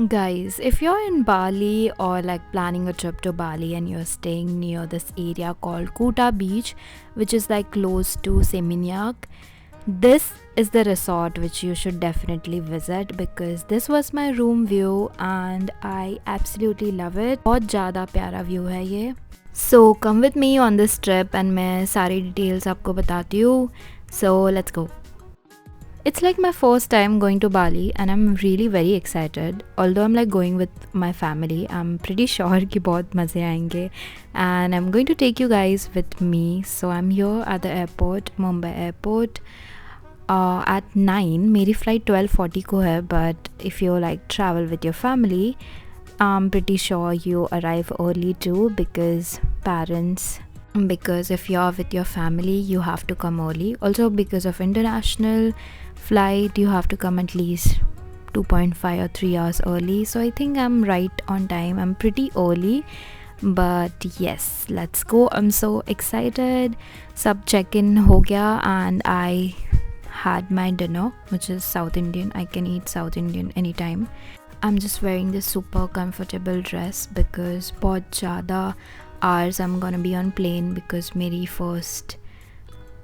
Guys, if you're in Bali or like planning a trip to Bali and you're staying near this area called Kuta Beach, which is like close to Seminyak, this is the resort which you should definitely visit because this was my room view and I absolutely love it. बहुत ज़्यादा प्यारा view है ये. So come with me on this trip and मैं सारी details आपको बताती हूँ. So let's go. It's like my first time going to Bali and I'm really very excited. Although I'm like going with my family, I'm pretty sure कि बहुत मज़े आएंगे and I'm going to take you guys with me. So I'm here at the airport, Mumbai airport. At 9, मेरी flight 12:40 को है, but if you like travel with your family, I'm pretty sure you arrive early too because if you're with your family you have to come early. Also because of international flight you have to come at least 2.5 or 3 hours early. So I think I'm right on time. I'm pretty early, but yes, let's go. I'm so excited. Sab check-in ho gaya and I had my dinner, which is South Indian. I can eat South Indian anytime. I'm just wearing this super comfortable dress because बहुत ज़्यादा hours I'm gonna be on plane because मेरी first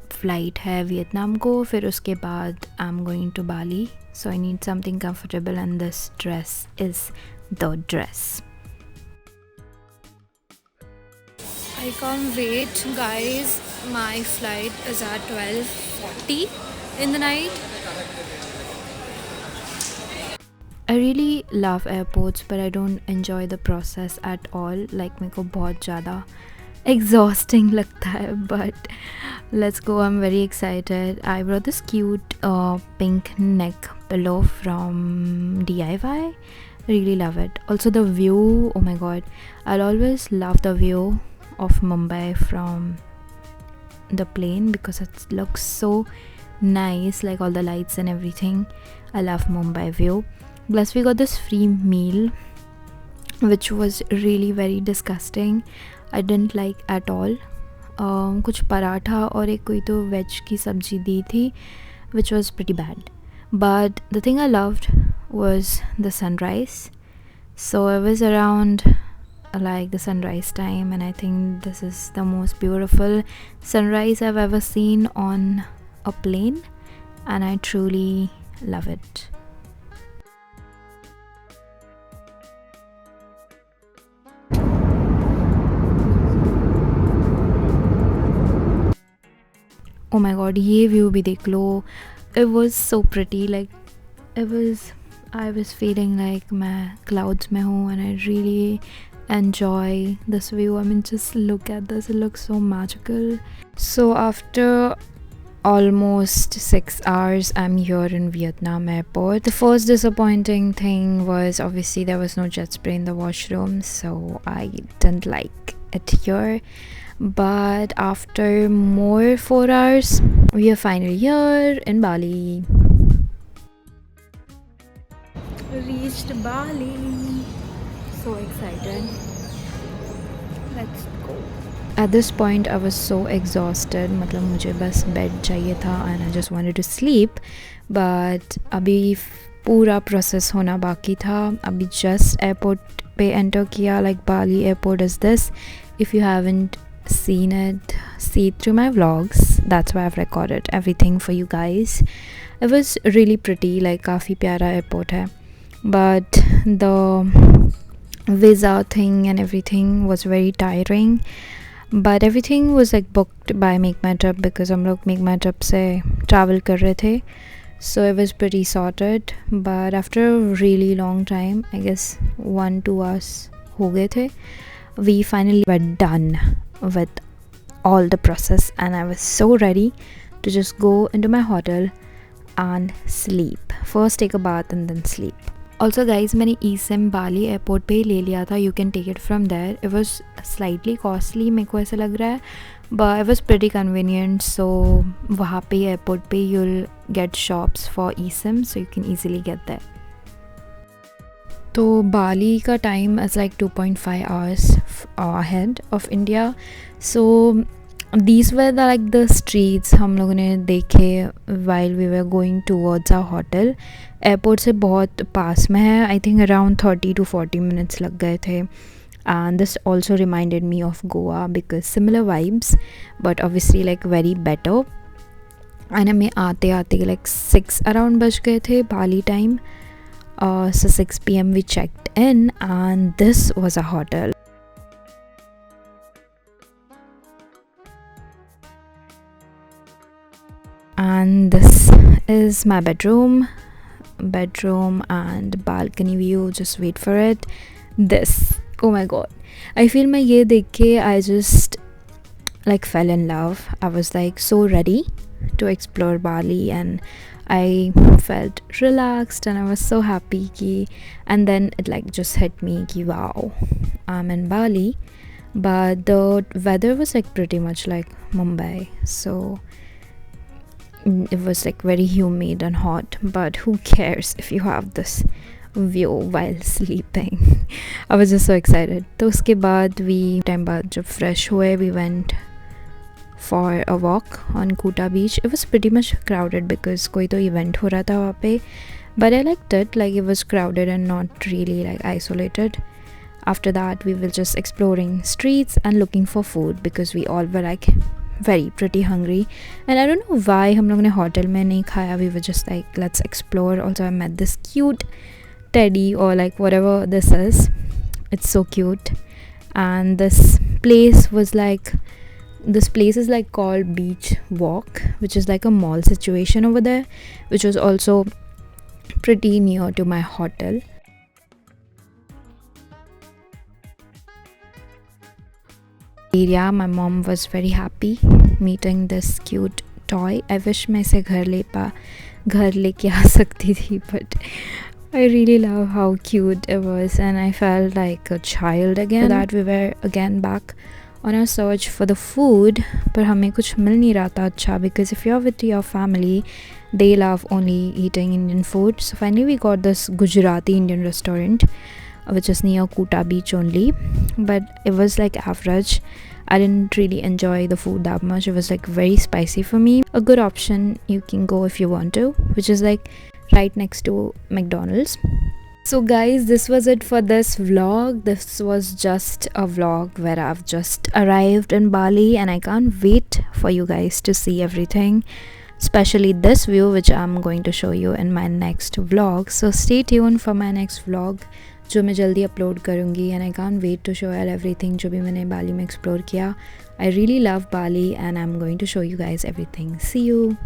flight है Vietnam को, फिर उसके बाद I'm going to Bali, so I need something comfortable and this dress is the dress. I can't wait, guys. My flight is at 12:40 in the night. I really love airports but I don't enjoy the process at all. Like मेरे को बहुत ज़्यादा exhausting लगता है, but let's go. I'm very excited. I brought this cute pink neck pillow from DIY. Really love it. Also the view, oh my god, I'll always love the view of Mumbai from the plane because it looks so nice, like all the lights and everything. I love Mumbai view. Plus we got this free meal which was really very disgusting. I didn't like at all. कुछ पराठा और एक कोई तो veg की सब्जी दी थी which was pretty bad. But the thing I loved was the sunrise. So I was around like the sunrise time and I think this is the most beautiful sunrise I've ever seen on a plane and I truly love it. Oh my god, ये view भी देख लो. It was so pretty. Like I was feeling like मैं clouds में हूँ and I really enjoy this view. I mean, just look at this. It looks so magical. So after almost 6 hours I'm here in Vietnam airport. The first disappointing thing was obviously there was no jet spray in the washroom, so I didn't like it here. But after more 4 hours we are finally here in Bali. Reached Bali. So excited. Let's go. At this point I was so exhausted. मतलब मुझे बस bed चाहिए था and I just wanted to sleep. But अभी पूरा process होना बाकी था. अभी just airport पे enter किया. Like Bali airport is this. If you haven't seen it, see it through my vlogs. That's why I've recorded everything for you guys. It was really pretty. Like काफ़ी प्यारा airport है. But the visa thing and everything was very tiring. But everything was like booked by Make My Trip because हम लोग Make My Trip से travel कर रहे थे. So it was pretty sorted. But after a really long time, I guess 1-2 hours हो गए थे, we finally were done with all the process and I was so ready to just go into my hotel and sleep. First take a bath and then sleep. Also guys, मैंने eSIM Bali airport पे ही ले लिया था. You can take it from there. It was slightly costly मेरे को ऐसा लग रहा है, but it was pretty convenient. So वहाँ पे airport पे you'll get shops for eSIM, so you can easily get there. तो बाली का time is like 2.5 hours ahead of India. So these were the streets हम लोगों ने देखे while we were going towards our hotel. Airport से बहुत पास में है, I think around 30 to 40 minutes लग गए थे. And this also reminded me of Goa because similar vibes but obviously like very better. And हमें आते आते like 6 around बज गए थे Bali time. So 6 p.m. we checked in and this was a hotel. And this is my bedroom and balcony view. Just wait for it. This, oh my god, I feel मैं ये देख के I just like fell in love. I was like so ready to explore Bali and I felt relaxed and I was so happy ki, and then it like just hit me ki wow, I'm in Bali. But the weather was like pretty much like Mumbai, so it was like very humid and hot, but who cares if you have this view while sleeping. I was just so excited. तो उसके बाद we time बाद जब fresh हुए we went for a walk on Kuta beach. It was pretty much crowded because कोई तो event हो रहा था वहाँ पे, but I liked it, like it was crowded and not really like isolated. After that we were just exploring streets and looking for food because we all were like very pretty hungry, and I don't know why हम लोग ने hotel में नहीं खाया. We were just like let's explore. Also I met this cute teddy or like whatever this is. It's so cute. And this place is like called Beach Walk, which is like a mall situation over there, which was also pretty near to my hotel. Yeah, my mom was very happy meeting this cute toy. I wish मैं इसे घर लेके आ सकती थी, but I really love how cute it was and I felt like a child again. After that we were again back on our search for the food, पर हमें कुछ मिल नहीं रहा था अच्छा, because if you're with your family they love only eating Indian food. So finally we got this Gujarati Indian restaurant which is near Kuta beach only, but it was like average. I didn't really enjoy the food that much. It was like very spicy for me. A good option you can go if you want to, which is like right next to McDonald's. So guys, this was it for this vlog. This was just a vlog where I've just arrived in Bali and I can't wait for you guys to see everything, especially this view which I'm going to show you in my next vlog. So stay tuned for my next vlog जो मैं जल्दी upload करूँगी, and I can't wait to show you everything जो भी मैंने बाली में explore किया. I really love Bali and I'm going to show you guys everything. See you.